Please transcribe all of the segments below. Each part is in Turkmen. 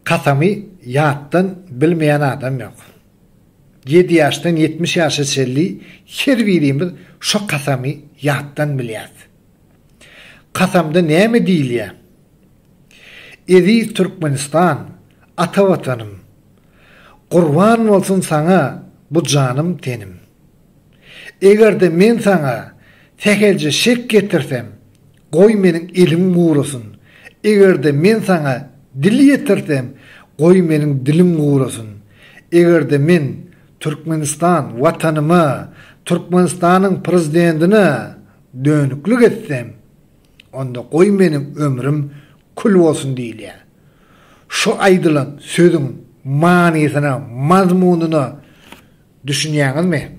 Kasamy ýatdan bilmeýän adam ýok. 7 ýaşdan 70 ýaşa çelli her birimiz şo kasamy ýatdan bilýär. Kasamda näme diýilýär? Edi Türkmenistan, ata vatanım. Kurban olsun sana bu canım tenim. Eger de men sana tekelce şek getirsem, koy menin elim uğrasun. Eger de men sana dili getirsem, koy menin dilim uğrasun. Eger de men Türkmenistan vatanıma, Türkmenistan'ın prezidentine dönüklük etsem, onda koy menin ömrüm kul olsun değil ya. Şu aydılan sözün manisine, mazmununa düşünýäňiz mi?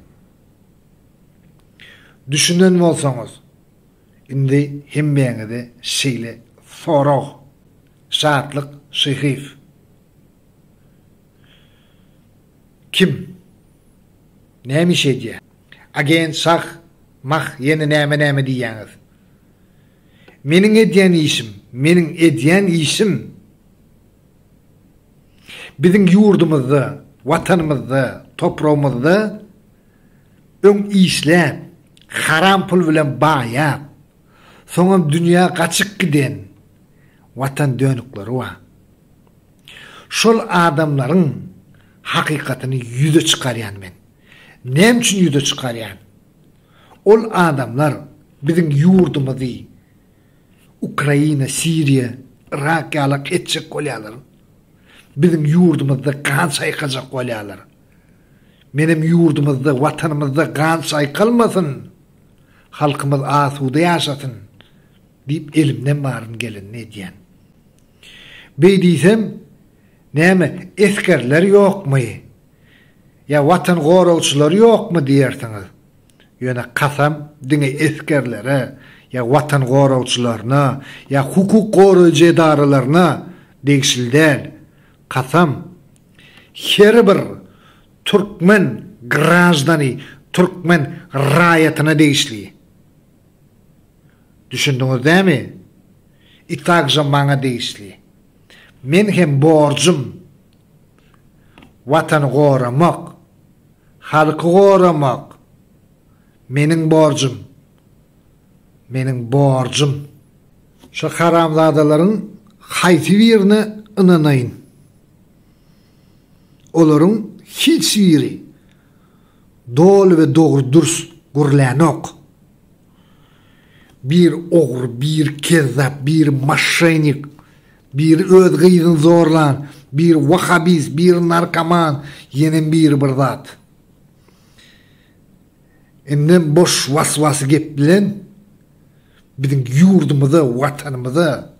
Düşünen bolsaňyz, indi hemmeňize şeýle sorag, şatlyk, şyhyf. Kim? Näme şeýdýär? Agen şah, mah, ýene näme diýýäňiz? Meniň edýän işim, biziň ýurdumyzda, watanymyzda, toprağımyzda öň işläp, haram pul bilen baýap, soňam dünýä gaçyk giden watan dönükleri var. Şol adamlaryň hakykatyny ýüze çykarýan men. Näme üçin ýüze çykarýan? Ol adamlar biziň ýurdumyzy Ukraina, Siriya, Irak ýalyk etjek bolýarlar. Biziň ýurdumyzda kan saýkajak bolýarlar. Menim ýurdumyzda, watanymyzda kan saýkylmasyn. Halkymyz asuda ýaşasyn diýip elimden baryn gelin edýän. Beýdiýsem, näme eskerler ýokmy? Ya watan goragçylar ýokmy diýersiňiz? Ýöne kasam diňe eskerlere, ya watan goragçylaryna, ya hukuk goraýjy edaralaryna degişilden kasam her bir Türkmen grajdany, Türkmen raýatyna degişli. Düşündiňiz dämi? Itakja maňa degişli. Men hem borjum watan goramak, halky goramak. Meniň borjum. Şu haramzadalaryň haýsy birine inanaýyn. Olaryň hiç biri dol we dogry dürüst gurlanok. Bir oğur, bir kezzap, bir maşenik, bir öz gyýyny zorlan, bir wahabis, bir narkoman, ýene bir zat. Enden boş waswasy gep bilen biziň ýurdumyza, watanymyza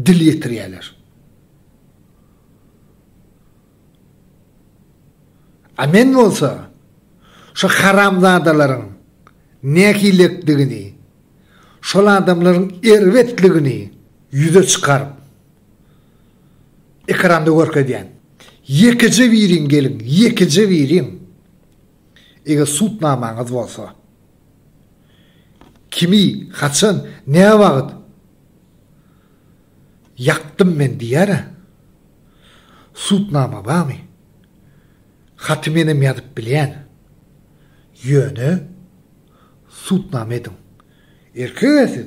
dil ýetirýärler. Amen bolsa, şu haramzadalaryň näkilikdigini, şol adamlaryň erwetligini ýüze çykaryp ekranda görkezýän. Ýekije birin gelin, ýekije birin. Eger sutnamaňyz bolsa, kimi, haçan, näme wagt ýaktym men diýär. Sutnama barmy? Hatmenem ýazyp bilýän. Ýöne sutnama edin. Erkeksiz